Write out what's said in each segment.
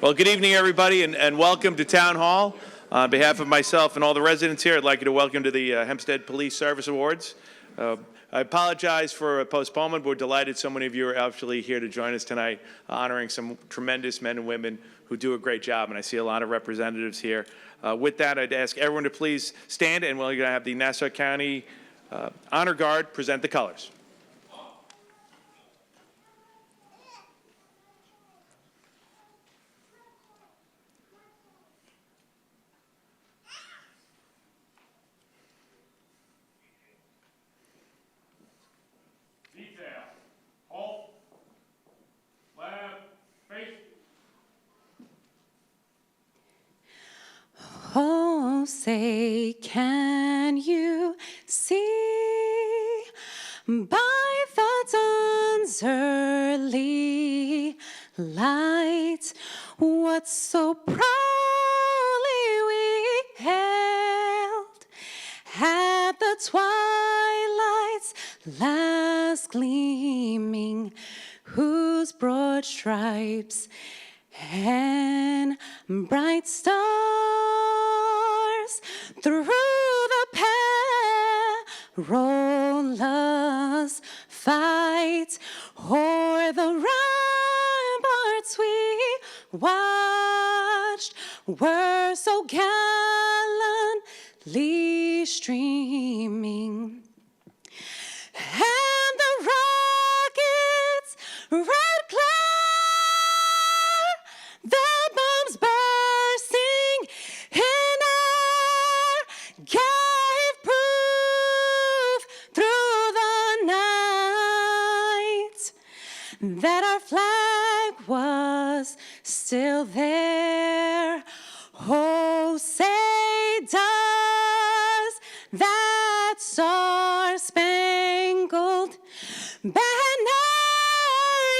Well, good evening, everybody, and welcome to Town Hall. On behalf of myself and all the residents here, I'd like you to welcome to the Hempstead Police Service Awards. I apologize for a postponement, but we're delighted so many of you are actually here to join us tonight, honoring some tremendous men and women who do a great job, and I see a lot of representatives here. With that, I'd ask everyone to please stand, and we're going to have the Nassau County Honor Guard present the colors. Oh, say, can you see by the dawn's early light what so proudly we hailed at the twilight's last gleaming, whose broad stripes and bright stars through the perilous fight o'er the ramparts we watched were so gallantly streaming, and the rockets' red glare, the bombs bursting in air, gave proof through the night that our flag was still there. Oh, say does that star-spangled banner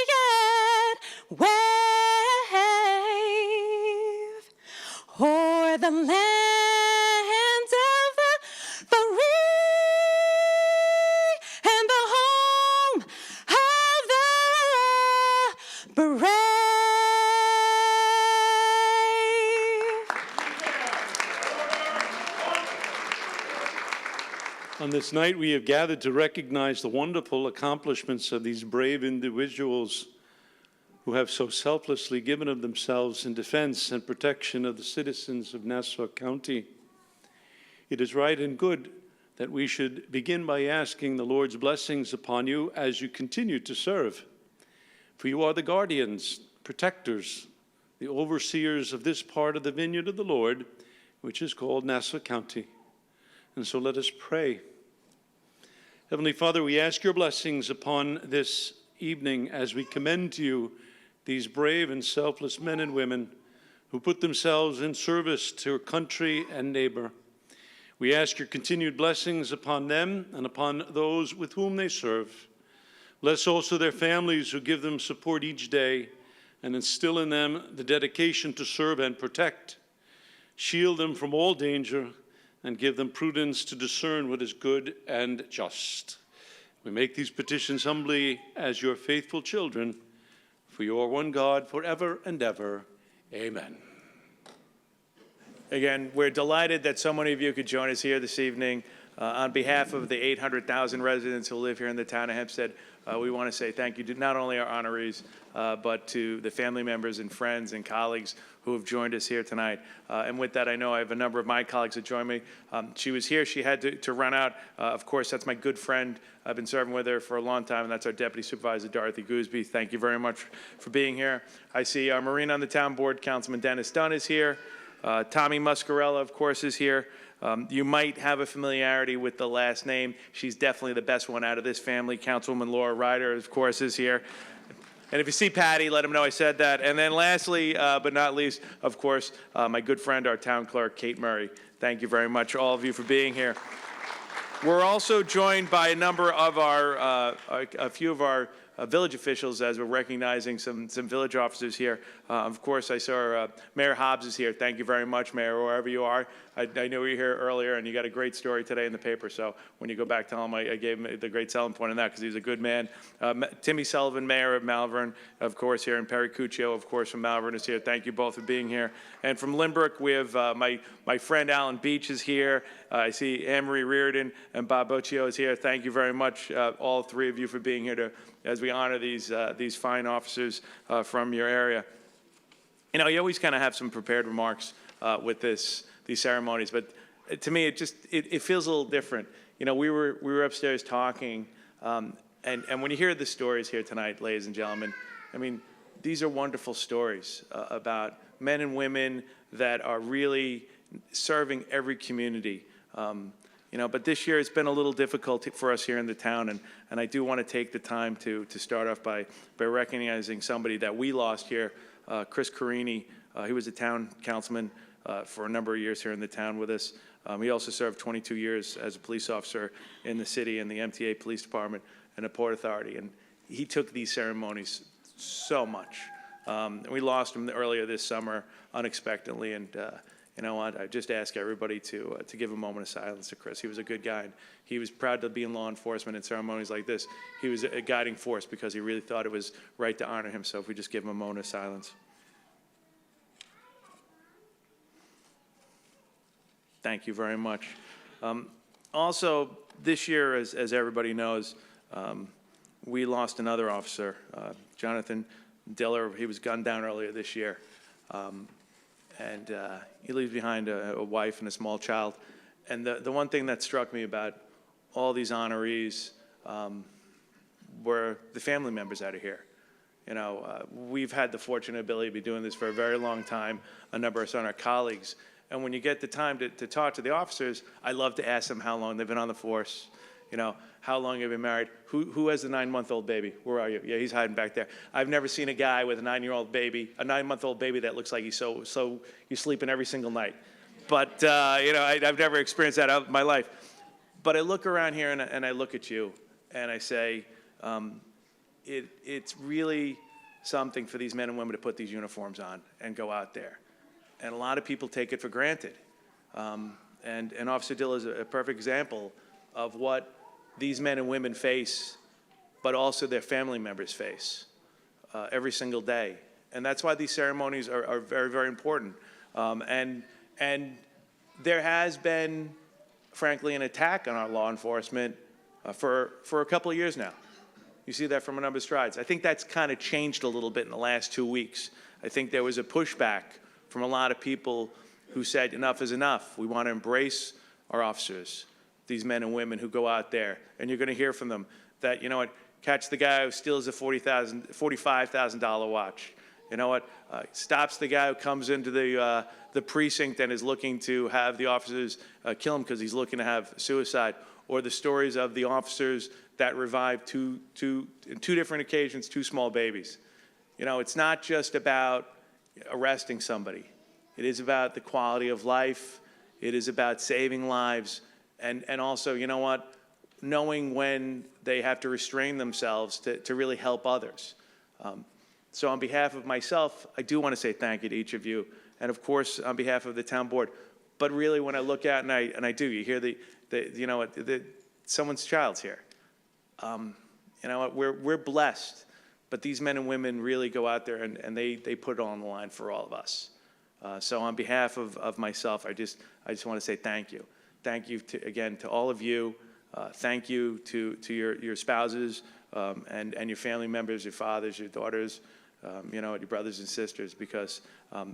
yet wave o'er the land of the free and the home of the brave? On this night, we have gathered to recognize the wonderful accomplishments of these brave individuals who have so selflessly given of themselves in defense and protection of the citizens of Nassau County. It is right and good that we should begin by asking the Lord's blessings upon you as you continue to serve. For you are the guardians, protectors, the overseers of this part of the vineyard of the Lord, which is called Nassau County. And so let us pray. Heavenly Father, we ask your blessings upon this evening as we commend to you these brave and selfless men and women who put themselves in service to country and neighbor. We ask your continued blessings upon them and upon those with whom they serve. Bless also their families who give them support each day and instill in them the dedication to serve and protect. Shield them from all danger and give them prudence to discern what is good and just. We make these petitions humbly as your faithful children, for you are one God forever and ever. Amen. Again, we're delighted that so many of you could join us here this evening. On behalf of the 800,000 residents who live here in the town of Hempstead, we want to say thank you to not only our honorees, but to the family members and friends and colleagues who have joined us here tonight. And with that, I know I have a number of my colleagues that join me. She was here. She had to run out. Of course, that's my good friend. I've been serving with her for a long time, and that's our Deputy Supervisor, Dorothy Gooseby. Thank you very much for being here. I see our Marine on the Town Board, Councilman Dennis Dunn is here. Tommy Muscarella, of course, is here. You might have a familiarity with the last name. She's definitely the best one out of this family. Councilwoman Laura Ryder, of course, is here. And if you see Patty, let him know I said that. And then lastly, but not least, of course, my good friend, our town clerk, Kate Murray. Thank you very much, all of you, for being here. We're also joined by a number of our, a few of our village officials as we're recognizing some village officers here. Of course, I saw Mayor Hobbs is here. Thank you very much, Mayor, wherever you are. I knew you were here earlier, and you got a great story today in the paper. So when you go back, tell him I gave him the great selling point on that because he was a good man. Timmy Sullivan, Mayor of Malvern, of course, here, and Perry Cuccio, of course, from Malvern is here. Thank you both for being here. And from Lynbrook, we have my friend Alan Beach is here. I see Anne-Marie Reardon and Bob Boccio is here. Thank you very much, all three of you, for being here as we honor these fine officers from your area. You know, you always kind of have some prepared remarks with these ceremonies, but to me, it feels a little different. You know, we were upstairs talking, and when you hear the stories here tonight, ladies and gentlemen, I mean, these are wonderful stories about men and women that are really serving every community. You know, but this year it's been a little difficult for us here in the town, and I do want to take the time to start off by recognizing somebody that we lost here, Chris Carini. He was a town councilman for a number of years here in the town with us. He also served 22 years as a police officer in the city in the MTA Police Department and the Port Authority, and he took these ceremonies so much. We lost him earlier this summer unexpectedly, and you know what? I just ask everybody to give a moment of silence to Chris. He was a good guy, and he was proud to be in law enforcement in ceremonies like this. He was a guiding force because he really thought it was right to honor him. So if we just give him a moment of silence. Thank you very much. Also, this year, as everybody knows, we lost another officer, Jonathan Diller. He was gunned down earlier this year. And he leaves behind a wife and a small child. And the one thing that struck me about all these honorees were the family members out of here. You know, we've had the fortunate ability to be doing this for a very long time, a number of us on our colleagues. And when you get the time to talk to the officers, I love to ask them how long they've been on the force. You know, how long you've been married? Who has the 9-month-old baby? Where are you? Yeah, he's hiding back there. I've never seen a guy with a 9-year-old baby, a 9-month-old baby that looks like he's so he's sleeping every single night. But you know, I've never experienced that in my life. But I look around here and I look at you and I say, it's really something for these men and women to put these uniforms on and go out there. And a lot of people take it for granted. And Officer Dill is a perfect example of what these men and women face, but also their family members face every single day. And that's why these ceremonies are very, very important. And there has been, frankly, an attack on our law enforcement for a couple of years now. You see that from a number of strides. I think that's kind of changed a little bit in the last 2 weeks. I think there was a pushback from a lot of people who said enough is enough. We want to embrace our officers, these men and women who go out there. And you're going to hear from them that, you know what, catch the guy who steals a $45,000 watch. You know what, stops the guy who comes into the precinct and is looking to have the officers kill him because he's looking to have suicide. Or the stories of the officers that revived in two different occasions, 2 small babies. You know, it's not just about arresting somebody. It is about the quality of life. It is about saving lives. And also, you know what, knowing when they have to restrain themselves to really help others. So on behalf of myself, I do want to say thank you to each of you. And of course, on behalf of the town board. But really, when I look out and I do, you hear someone's child's here. You know what, we're blessed. But these men and women really go out there and they put it on the line for all of us. So on behalf of myself, I just want to say thank you. Thank you again to all of you. Thank you to your spouses and your family members, your fathers, your daughters, you know, your brothers and sisters, because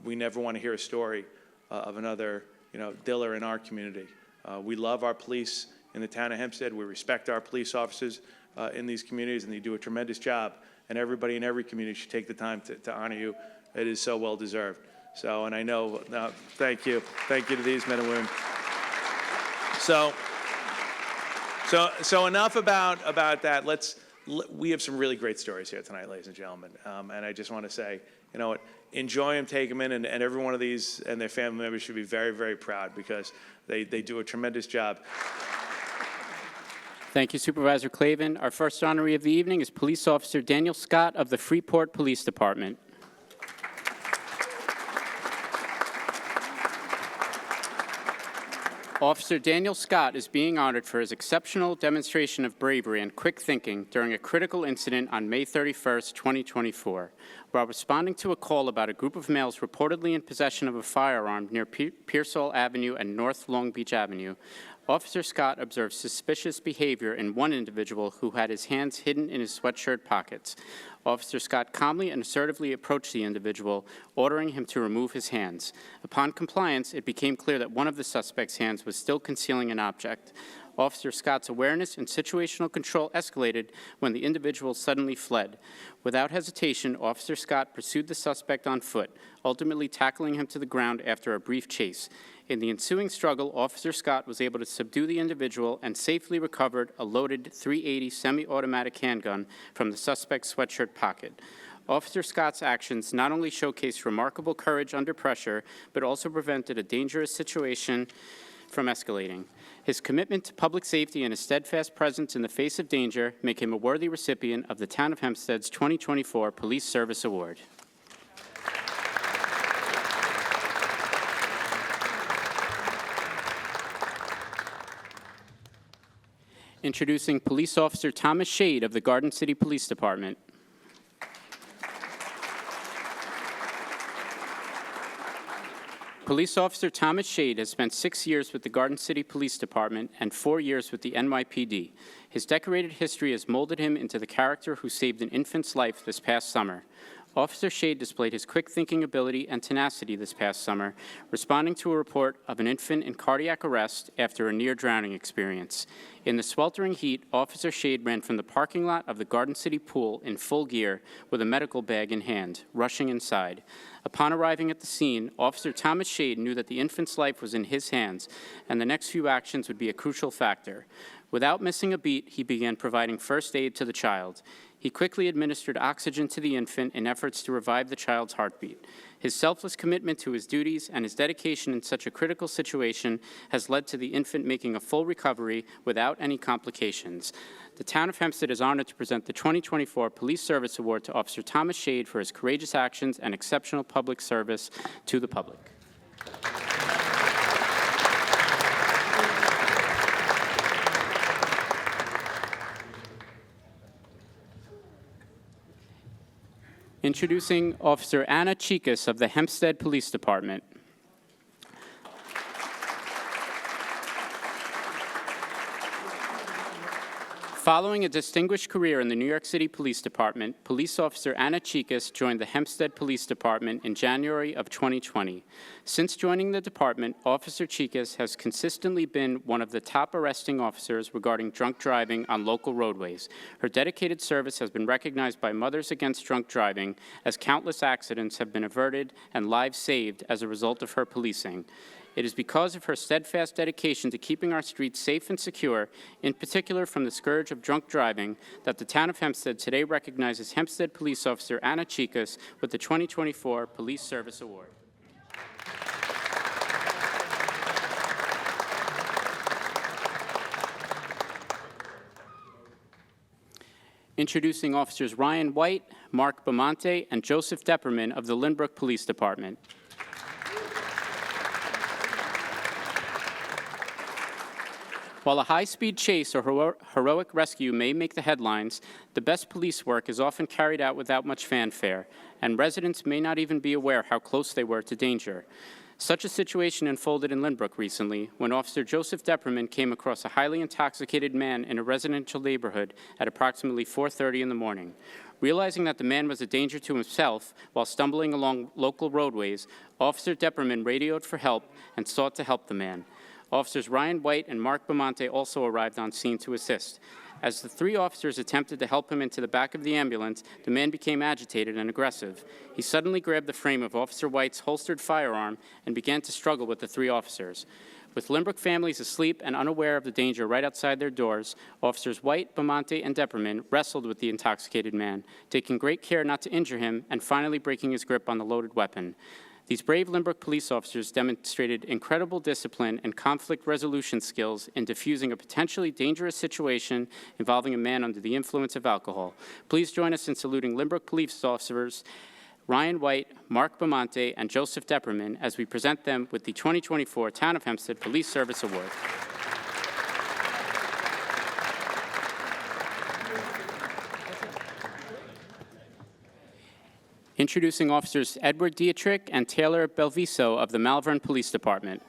we never want to hear a story of another, you know, Diller in our community. We love our police in the town of Hempstead. We respect our police officers in these communities, and they do a tremendous job. And everybody in every community should take the time to honor you. It is so well deserved. So, and I know, thank you. Thank you to these men and women. So enough about that. We have some really great stories here tonight, ladies and gentlemen. And I just want to say, you know what, enjoy them, take them in, and every one of these and their family members should be very, very proud because they do a tremendous job. Thank you, Supervisor Clavin. Our first honoree of the evening is Police Officer Daniel Scott of the Freeport Police Department. Officer Daniel Scott is being honored for his exceptional demonstration of bravery and quick thinking during a critical incident on May 31st, 2024. While responding to a call about a group of males reportedly in possession of a firearm near Pearsall Avenue and North Long Beach Avenue, Officer Scott observed suspicious behavior in one individual who had his hands hidden in his sweatshirt pockets. Officer Scott calmly and assertively approached the individual, ordering him to remove his hands. Upon compliance, it became clear that one of the suspect's hands was still concealing an object. Officer Scott's awareness and situational control escalated when the individual suddenly fled. Without hesitation, Officer Scott pursued the suspect on foot, ultimately tackling him to the ground after a brief chase. In the ensuing struggle, Officer Scott was able to subdue the individual and safely recovered a loaded .380 semi-automatic handgun from the suspect's sweatshirt pocket. Officer Scott's actions not only showcased remarkable courage under pressure, but also prevented a dangerous situation from escalating. His commitment to public safety and his steadfast presence in the face of danger make him a worthy recipient of the Town of Hempstead's 2024 Police Service Award. Introducing Police Officer Thomas Shade of the Garden City Police Department. Police Officer Thomas Shade has spent 6 years with the Garden City Police Department and 4 years with the NYPD. His decorated history has molded him into the character who saved an infant's life this past summer. Officer Shade displayed his quick-thinking ability and tenacity this past summer, responding to a report of an infant in cardiac arrest after a near-drowning experience. In the sweltering heat, Officer Shade ran from the parking lot of the Garden City Pool in full gear with a medical bag in hand, rushing inside. Upon arriving at the scene, Officer Thomas Shade knew that the infant's life was in his hands, and the next few actions would be a crucial factor. Without missing a beat, he began providing first aid to the child. He quickly administered oxygen to the infant in efforts to revive the child's heartbeat. His selfless commitment to his duties and his dedication in such a critical situation has led to the infant making a full recovery without any complications. The Town of Hempstead is honored to present the 2024 Police Service Award to Officer Thomas Shade for his courageous actions and exceptional public service to the public. Introducing Officer Anna Chikas of the Hempstead Police Department. Following a distinguished career in the New York City Police Department, Police Officer Anna Chikas joined the Hempstead Police Department in January of 2020. Since joining the department, Officer Chikas has consistently been one of the top arresting officers regarding drunk driving on local roadways. Her dedicated service has been recognized by Mothers Against Drunk Driving, as countless accidents have been averted and lives saved as a result of her policing. It is because of her steadfast dedication to keeping our streets safe and secure, in particular from the scourge of drunk driving, that the Town of Hempstead today recognizes Hempstead Police Officer Anna Chikas with the 2024 Police Service Award. Introducing Officers Ryan White, Mark Bamonte, and Joseph Depperman of the Lynbrook Police Department. While a high-speed chase or heroic rescue may make the headlines, the best police work is often carried out without much fanfare, and residents may not even be aware how close they were to danger. Such a situation unfolded in Lynbrook recently when Officer Joseph Depperman came across a highly intoxicated man in a residential neighborhood at approximately 4:30 in the morning. Realizing that the man was a danger to himself while stumbling along local roadways, Officer Depperman radioed for help and sought to help the man. Officers Ryan White and Mark Bamonte also arrived on scene to assist. As the three officers attempted to help him into the back of the ambulance, the man became agitated and aggressive. He suddenly grabbed the frame of Officer White's holstered firearm and began to struggle with the three officers. With Lynbrook families asleep and unaware of the danger right outside their doors, Officers White, Bamonte, and Depperman wrestled with the intoxicated man, taking great care not to injure him and finally breaking his grip on the loaded weapon. These brave Lynbrook police officers demonstrated incredible discipline and conflict resolution skills in diffusing a potentially dangerous situation involving a man under the influence of alcohol. Please join us in saluting Lynbrook police officers Ryan White, Mark Bamonte, and Joseph Depperman as we present them with the 2024 Town of Hempstead Police Service Award. Introducing Officers Edward Dietrich and Taylor Belviso of the Malvern Police Department.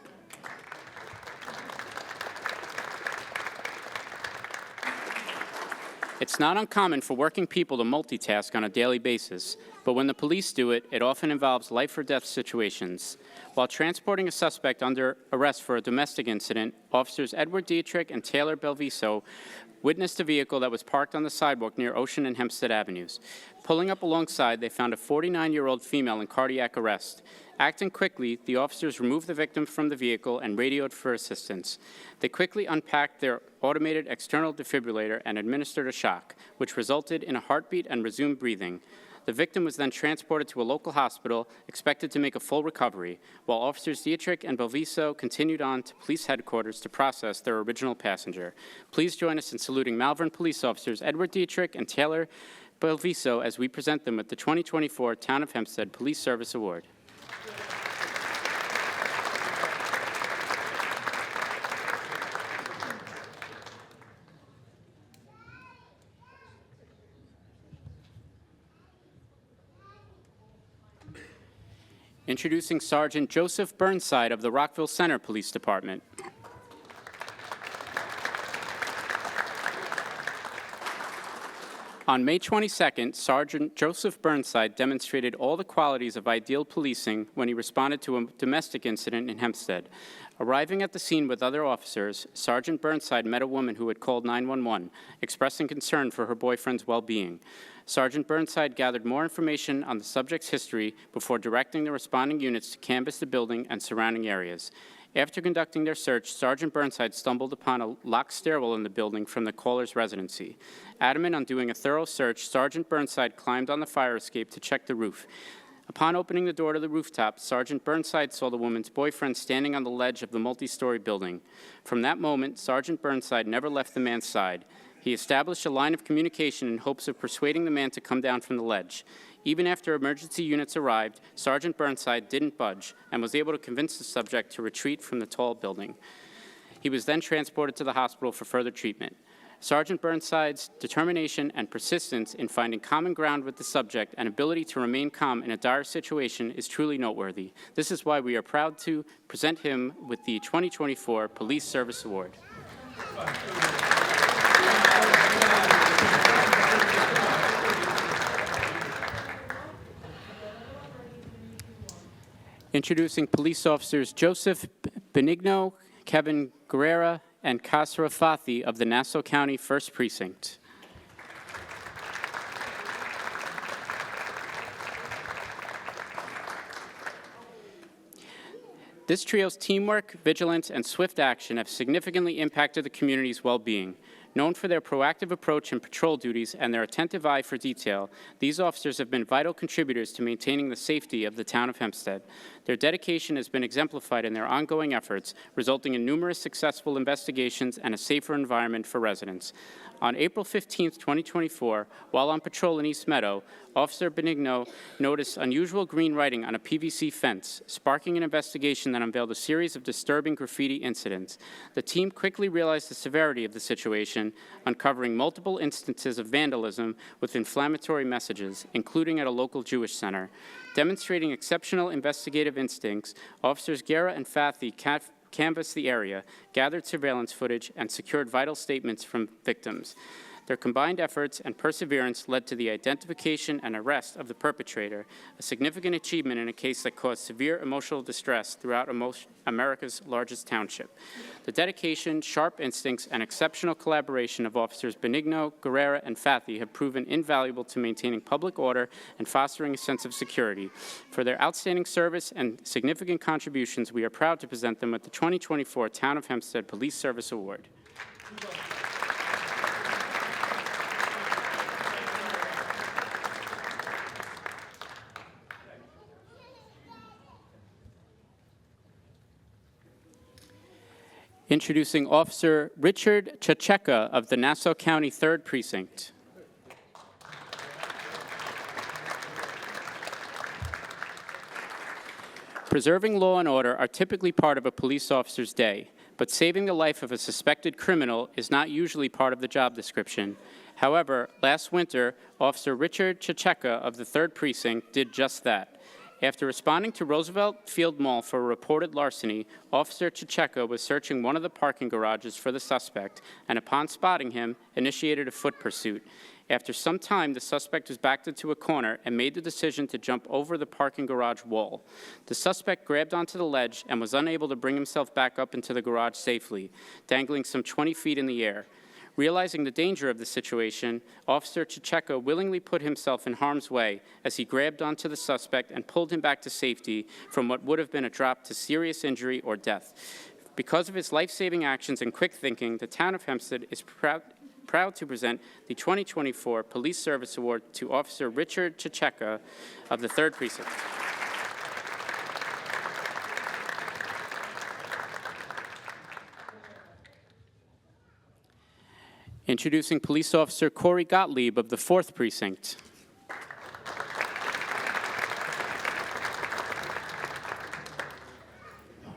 It's not uncommon for working people to multitask on a daily basis, but when the police do it, it often involves life or death situations. While transporting a suspect under arrest for a domestic incident, Officers Edward Dietrich and Taylor Belviso witnessed a vehicle that was parked on the sidewalk near Ocean and Hempstead Avenues. Pulling up alongside, they found a 49-year-old female in cardiac arrest. Acting quickly, the officers removed the victim from the vehicle and radioed for assistance. They quickly unpacked their automated external defibrillator and administered a shock, which resulted in a heartbeat and resumed breathing. The victim was then transported to a local hospital, expected to make a full recovery, while Officers Dietrich and Belviso continued on to police headquarters to process their original passenger. Please join us in saluting Malvern police officers Edward Dietrich and Taylor Belviso as we present them with the 2024 Town of Hempstead Police Service Award. Introducing Sergeant Joseph Burnside of the Rockville Center Police Department. On May 22nd, Sergeant Joseph Burnside demonstrated all the qualities of ideal policing when he responded to a domestic incident in Hempstead. Arriving at the scene with other officers, Sergeant Burnside met a woman who had called 911, expressing concern for her boyfriend's well-being. Sergeant Burnside gathered more information on the subject's history before directing the responding units to canvass the building and surrounding areas. After conducting their search, Sergeant Burnside stumbled upon a locked stairwell in the building from the caller's residency. Adamant on doing a thorough search, Sergeant Burnside climbed on the fire escape to check the roof. Upon opening the door to the rooftop, Sergeant Burnside saw the woman's boyfriend standing on the ledge of the multi-story building. From that moment, Sergeant Burnside never left the man's side. He established a line of communication in hopes of persuading the man to come down from the ledge. Even after emergency units arrived, Sergeant Burnside didn't budge and was able to convince the subject to retreat from the tall building. He was then transported to the hospital for further treatment. Sergeant Burnside's determination and persistence in finding common ground with the subject and ability to remain calm in a dire situation is truly noteworthy. This is why we are proud to present him with the 2024 Police Service Award. Introducing police officers Joseph Benigno, Kevin Guerrera, and Kasra Fathi of the Nassau County 1st Precinct. This trio's teamwork, vigilance, and swift action have significantly impacted the community's well-being. Known for their proactive approach in patrol duties and their attentive eye for detail, these officers have been vital contributors to maintaining the safety of the town of Hempstead. Their dedication has been exemplified in their ongoing efforts, resulting in numerous successful investigations and a safer environment for residents. On April 15, 2024, while on patrol in East Meadow, Officer Benigno noticed unusual green writing on a PVC fence, sparking an investigation that unveiled a series of disturbing graffiti incidents. The team quickly realized the severity of the situation, uncovering multiple instances of vandalism with inflammatory messages, including at a local Jewish center. Demonstrating exceptional investigative instincts, Officers Guerra and Fathi canvassed the area, gathered surveillance footage, and secured vital statements from victims. Their combined efforts and perseverance led to the identification and arrest of the perpetrator, a significant achievement in a case that caused severe emotional distress throughout America's largest township. The dedication, sharp instincts, and exceptional collaboration of Officers Benigno, Guerrera, and Fathi have proven invaluable to maintaining public order and fostering a sense of security. For their outstanding service and significant contributions, we are proud to present them with the 2024 Town of Hempstead Police Service Award. Introducing Officer Richard Chacheka of the Nassau County 3rd Precinct. Preserving law and order are typically part of a police officer's day, but saving the life of a suspected criminal is not usually part of the job description. However, last winter, Officer Richard Chacheka of the 3rd Precinct did just that. After responding to Roosevelt Field Mall for a reported larceny, Officer Chacheka was searching one of the parking garages for the suspect, and upon spotting him, initiated a foot pursuit. After some time, the suspect was backed into a corner and made the decision to jump over the parking garage wall. The suspect grabbed onto the ledge and was unable to bring himself back up into the garage safely, dangling some 20 feet in the air. Realizing the danger of the situation, Officer Chacheka willingly put himself in harm's way as he grabbed onto the suspect and pulled him back to safety from what would have been a drop to serious injury or death. Because of his life-saving actions and quick thinking, the town of Hempstead is proud to present the 2024 Police Service Award to Officer Richard Chacheka of the 3rd Precinct. Introducing Police Officer Corey Gottlieb of the 4th Precinct.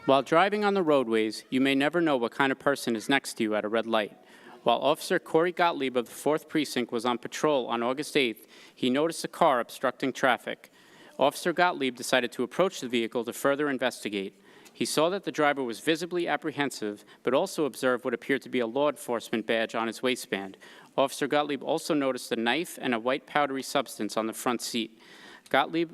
While driving on the roadways, you may never know what kind of person is next to you at a red light. While Officer Corey Gottlieb of the 4th Precinct was on patrol on August 8th, he noticed a car obstructing traffic. Officer Gottlieb decided to approach the vehicle to further investigate. He saw that the driver was visibly apprehensive, but also observed what appeared to be a law enforcement badge on his waistband. Officer Gottlieb also noticed a knife and a white powdery substance on the front seat. Gottlieb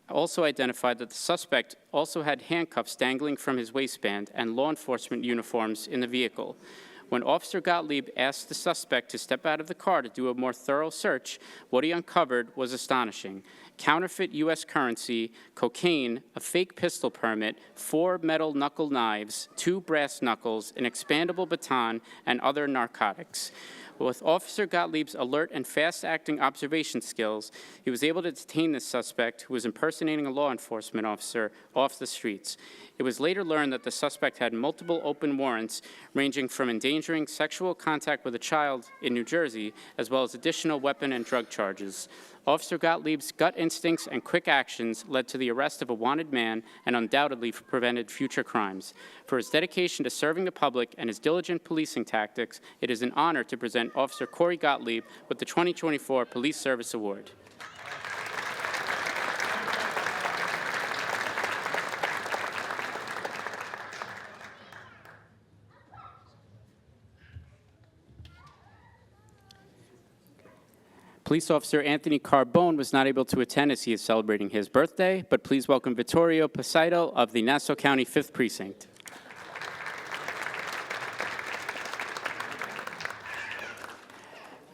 also identified that the suspect also had handcuffs dangling from his waistband and law enforcement uniforms in the vehicle. When Officer Gottlieb asked the suspect to step out of the car to do a more thorough search, what he uncovered was astonishing. Counterfeit U.S. currency, cocaine, a fake pistol permit, 4 metal knuckle knives, 2 brass knuckles, an expandable baton, and other narcotics. With Officer Gottlieb's alert and fast-acting observation skills, he was able to detain the suspect, who was impersonating a law enforcement officer, off the streets. It was later learned that the suspect had multiple open warrants, ranging from endangering sexual contact with a child in New Jersey, as well as additional weapon and drug charges. Officer Gottlieb's gut instincts and quick actions led to the arrest of a wanted man and undoubtedly prevented future crimes. For his dedication to serving the public and his diligent policing tactics, it is an honor to present Officer Corey Gottlieb with the 2024 Police Service Award. Police Officer Anthony Carbone was not able to attend as he is celebrating his birthday, but please welcome Vittorio Pasito of the Nassau County 5th Precinct.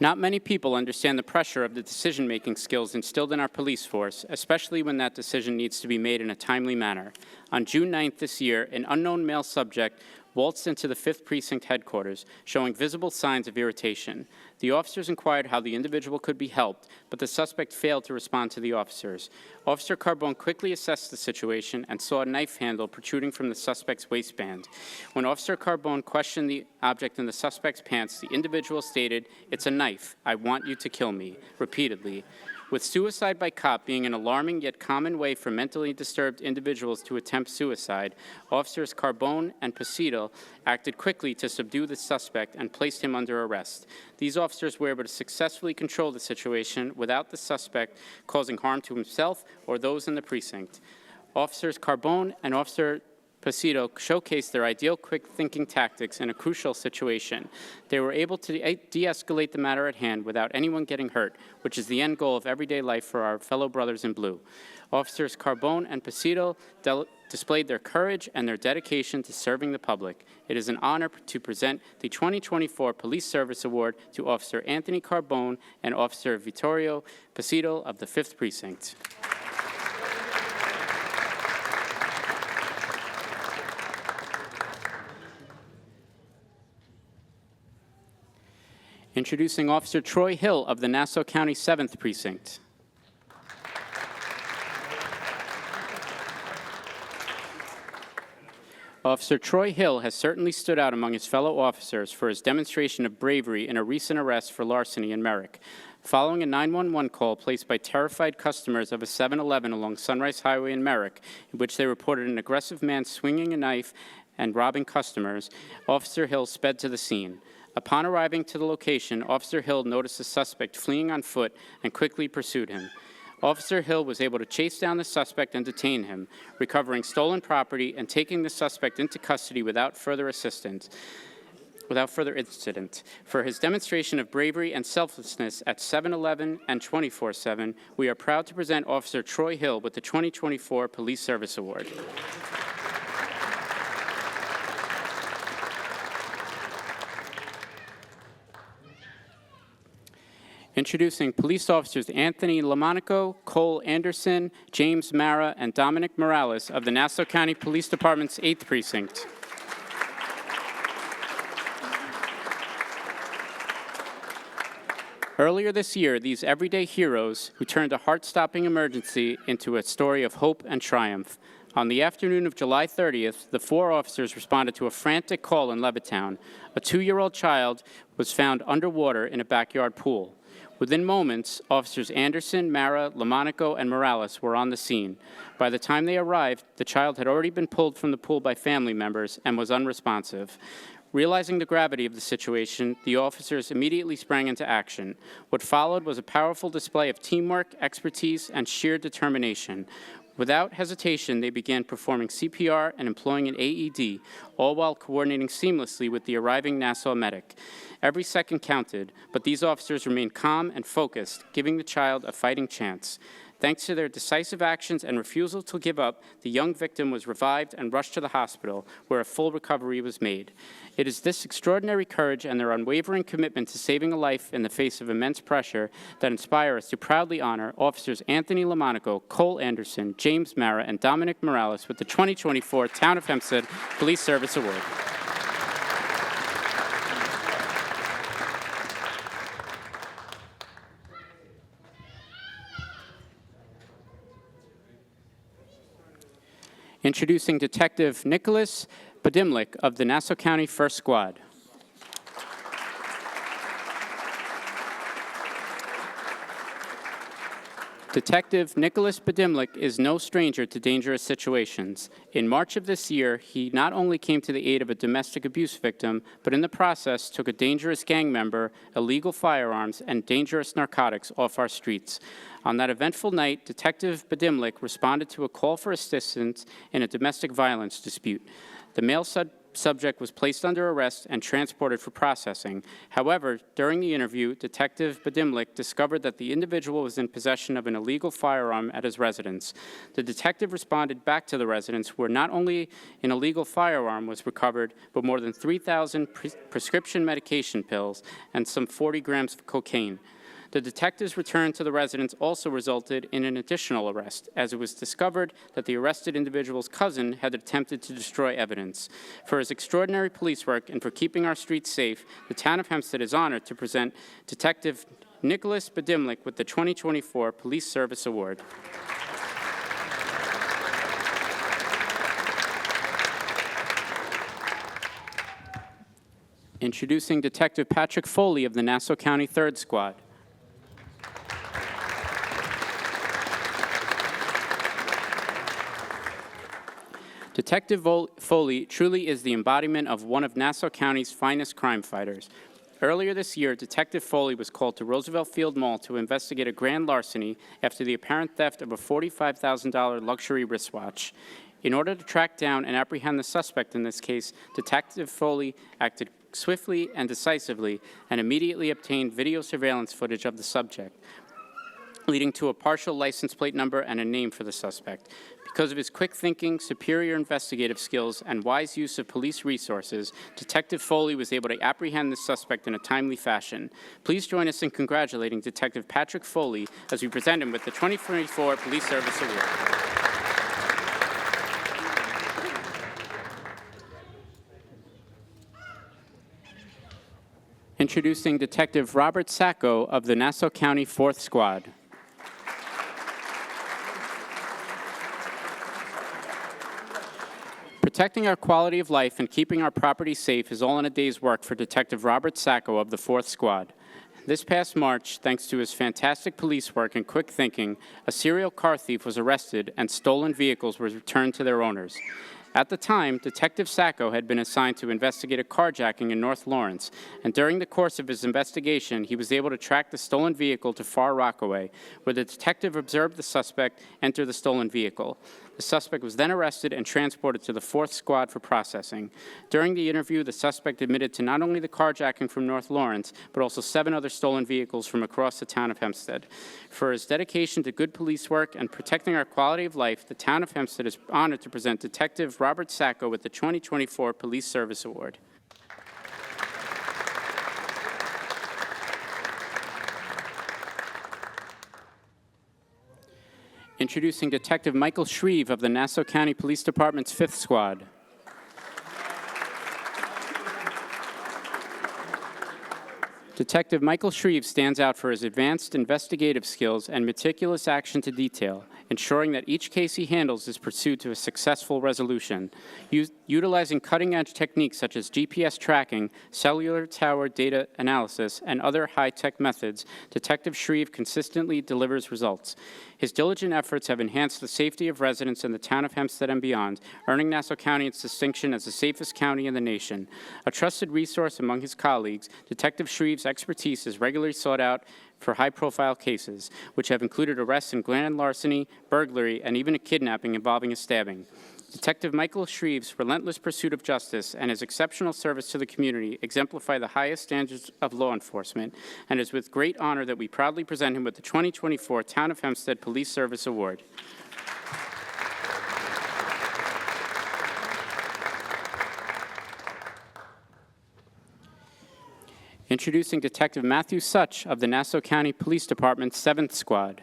Not many people understand the pressure of the decision-making skills instilled in our police force, especially when that decision needs to be made in a timely manner. On June 9th this year, an unknown male subject waltzed into the 5th Precinct headquarters, showing visible signs of irritation. The officers inquired how the individual could be helped, but the suspect failed to respond to the officers. Officer Carbone quickly assessed the situation and saw a knife handle protruding from the suspect's waistband. When Officer Carbone questioned the object in the suspect's pants, the individual stated, "It's a knife. I want you to kill me," repeatedly. With suicide by cop being an alarming yet common way for mentally disturbed individuals to attempt suicide, Officers Carbone and Pasito acted quickly to subdue the suspect and placed him under arrest. These officers were able to successfully control the situation without the suspect causing harm to himself or those in the precinct. Officers Carbone and Officer Pasito showcased their ideal quick-thinking tactics in a crucial situation. They were able to de-escalate the matter at hand without anyone getting hurt, which is the end goal of everyday life for our fellow brothers in blue. Officers Carbone and Pasito displayed their courage and their dedication to serving the public. It is an honor to present the 2024 Police Service Award to Officer Anthony Carbone and Officer Vittorio Pasito of the 5th Precinct. Introducing Officer Troy Hill of the Nassau County 7th Precinct. Officer Troy Hill has certainly stood out among his fellow officers for his demonstration of bravery in a recent arrest for larceny in Merrick. Following a 911 call placed by terrified customers of a 7-Eleven along Sunrise Highway in Merrick, in which they reported an aggressive man swinging a knife and robbing customers, Officer Hill sped to the scene. Upon arriving to the location, Officer Hill noticed the suspect fleeing on foot and quickly pursued him. Officer Hill was able to chase down the suspect and detain him, recovering stolen property and taking the suspect into custody without further incident. For his demonstration of bravery and selflessness at 7-Eleven and 24/7, we are proud to present Officer Troy Hill with the 2024 Police Service Award. Introducing police officers Anthony Lamonaco, Cole Anderson, James Mara, and Dominic Morales of the Nassau County Police Department's 8th Precinct. Earlier this year, these everyday heroes who turned a heart-stopping emergency into a story of hope and triumph. On the afternoon of July 30th, the 4 officers responded to a frantic call in Levittown. A 2-year-old child was found underwater in a backyard pool. Within moments, Officers Anderson, Mara, Lamonaco, and Morales were on the scene. By the time they arrived, the child had already been pulled from the pool by family members and was unresponsive. Realizing the gravity of the situation, the officers immediately sprang into action. What followed was a powerful display of teamwork, expertise, and sheer determination. Without hesitation, they began performing CPR and employing an AED, all while coordinating seamlessly with the arriving Nassau medic. Every second counted, but these officers remained calm and focused, giving the child a fighting chance. Thanks to their decisive actions and refusal to give up, the young victim was revived and rushed to the hospital, where a full recovery was made. It is this extraordinary courage and their unwavering commitment to saving a life in the face of immense pressure that inspire us to proudly honor Officers Anthony Lamonaco, Cole Anderson, James Mara, and Dominic Morales with the 2024 Town of Hempstead Police Service Award. Introducing Detective Nicholas Badimlik of the Nassau County First Squad. Detective Nicholas Badimlik is no stranger to dangerous situations. In March of this year, he not only came to the aid of a domestic abuse victim, but in the process took a dangerous gang member, illegal firearms, and dangerous narcotics off our streets. On that eventful night, Detective Badimlik responded to a call for assistance in a domestic violence dispute. The male subject was placed under arrest and transported for processing. However, during the interview, Detective Badimlik discovered that the individual was in possession of an illegal firearm at his residence. The detective responded back to the residence, where not only an illegal firearm was recovered, but more than 3,000 prescription medication pills and some 40 grams of cocaine. The detective's return to the residence also resulted in an additional arrest, as it was discovered that the arrested individual's cousin had attempted to destroy evidence. For his extraordinary police work and for keeping our streets safe, the Town of Hempstead is honored to present Detective Nicholas Badimlik with the 2024 Police Service Award. Introducing Detective Patrick Foley of the Nassau County Third Squad. Detective Foley truly is the embodiment of one of Nassau County's finest crime fighters. Earlier this year, Detective Foley was called to Roosevelt Field Mall to investigate a grand larceny after the apparent theft of a $45,000 luxury wristwatch. In order to track down and apprehend the suspect in this case, Detective Foley acted swiftly and decisively and immediately obtained video surveillance footage of the subject, leading to a partial license plate number and a name for the suspect. Because of his quick thinking, superior investigative skills, and wise use of police resources, Detective Foley was able to apprehend the suspect in a timely fashion. Please join us in congratulating Detective Patrick Foley as we present him with the 2024 Police Service Award. Introducing Detective Robert Sacco of the Nassau County 4th Squad. Protecting our quality of life and keeping our property safe is all in a day's work for Detective Robert Sacco of the 4th Squad. This past March, thanks to his fantastic police work and quick thinking, a serial car thief was arrested and stolen vehicles were returned to their owners. At the time, Detective Sacco had been assigned to investigate a carjacking in North Lawrence, and during the course of his investigation, he was able to track the stolen vehicle to Far Rockaway, where the detective observed the suspect enter the stolen vehicle. The suspect was then arrested and transported to the 4th Squad for processing. During the interview, the suspect admitted to not only the carjacking from North Lawrence, but also 7 other stolen vehicles from across the town of Hempstead. For his dedication to good police work and protecting our quality of life, the town of Hempstead is honored to present Detective Robert Sacco with the 2024 Police Service Award. Introducing Detective Michael Shreve of the Nassau County Police Department's 5th Squad. Detective Michael Shreve stands out for his advanced investigative skills and meticulous action to detail, ensuring that each case he handles is pursued to a successful resolution. Utilizing cutting-edge techniques such as GPS tracking, cellular tower data analysis, and other high-tech methods, Detective Shreve consistently delivers results. His diligent efforts have enhanced the safety of residents in the town of Hempstead and beyond, earning Nassau County its distinction as the safest county in the nation. A trusted resource among his colleagues, Detective Shreve's expertise is regularly sought out for high-profile cases, which have included arrests in grand larceny, burglary, and even a kidnapping involving a stabbing. Detective Michael Shreve's relentless pursuit of justice and his exceptional service to the community exemplify the highest standards of law enforcement, and it is with great honor that we proudly present him with the 2024 Town of Hempstead Police Service Award. Introducing Detective Matthew Such of the Nassau County Police Department's 7th Squad.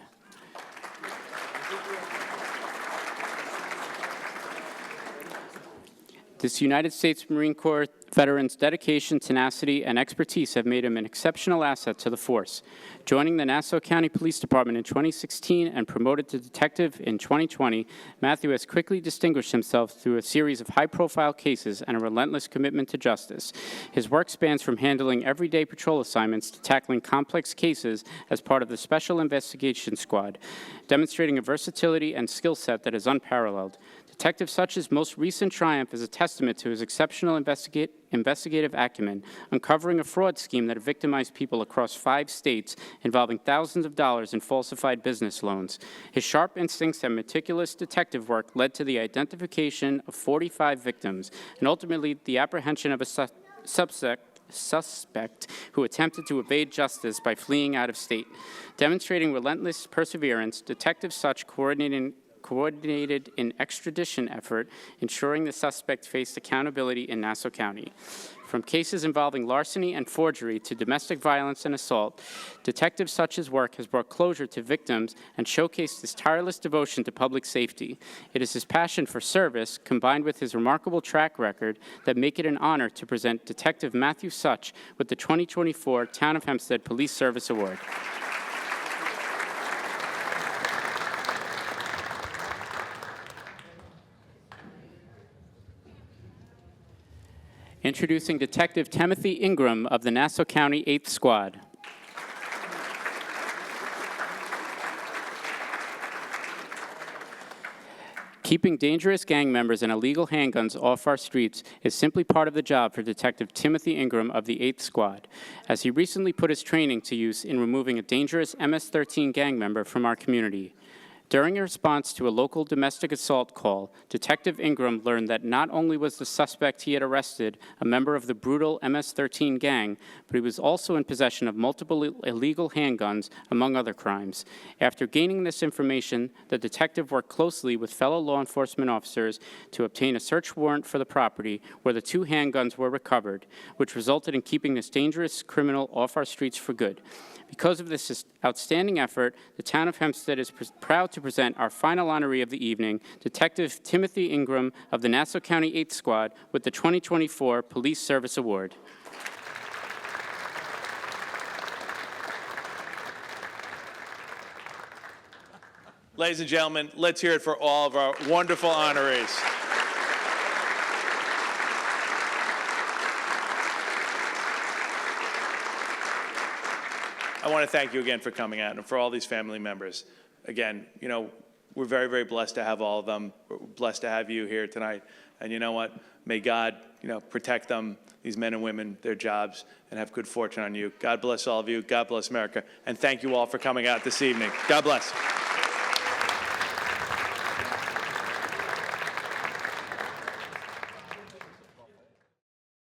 This United States Marine Corps veteran's dedication, tenacity, and expertise have made him an exceptional asset to the force. Joining the Nassau County Police Department in 2016 and promoted to detective in 2020, Matthew has quickly distinguished himself through a series of high-profile cases and a relentless commitment to justice. His work spans from handling everyday patrol assignments to tackling complex cases as part of the Special Investigation Squad, demonstrating a versatility and skill set that is unparalleled. Detective Such's most recent triumph is a testament to his exceptional investigative acumen, uncovering a fraud scheme that victimized people across 5 states involving thousands of dollars in falsified business loans. His sharp instincts and meticulous detective work led to the identification of 45 victims and ultimately the apprehension of a suspect who attempted to evade justice by fleeing out of state. Demonstrating relentless perseverance, Detective Such coordinated an extradition effort, ensuring the suspect faced accountability in Nassau County. From cases involving larceny and forgery to domestic violence and assault, Detective Such's work has brought closure to victims and showcased his tireless devotion to public safety. It is his passion for service, combined with his remarkable track record, that make it an honor to present Detective Matthew Such with the 2024 Town of Hempstead Police Service Award. Introducing Detective Timothy Ingram of the Nassau County 8th Squad. Keeping dangerous gang members and illegal handguns off our streets is simply part of the job for Detective Timothy Ingram of the 8th Squad, as he recently put his training to use in removing a dangerous MS-13 gang member from our community. During a response to a local domestic assault call, Detective Ingram learned that not only was the suspect he had arrested a member of the brutal MS-13 gang, but he was also in possession of multiple illegal handguns, among other crimes. After gaining this information, the detective worked closely with fellow law enforcement officers to obtain a search warrant for the property where the 2 handguns were recovered, which resulted in keeping this dangerous criminal off our streets for good. Because of this outstanding effort, the town of Hempstead is proud to present our final honoree of the evening, Detective Timothy Ingram of the Nassau County 8th Squad, with the 2024 Police Service Award. Ladies and gentlemen, let's hear it for all of our wonderful honorees. I want to thank you again for coming out and for all these family members. Again, you know, we're very, very blessed to have all of them. We're blessed to have you here tonight. And you know what? May God, you know, protect them, these men and women, their jobs, and have good fortune on you. God bless all of you. God bless America. And thank you all for coming out this evening. God bless.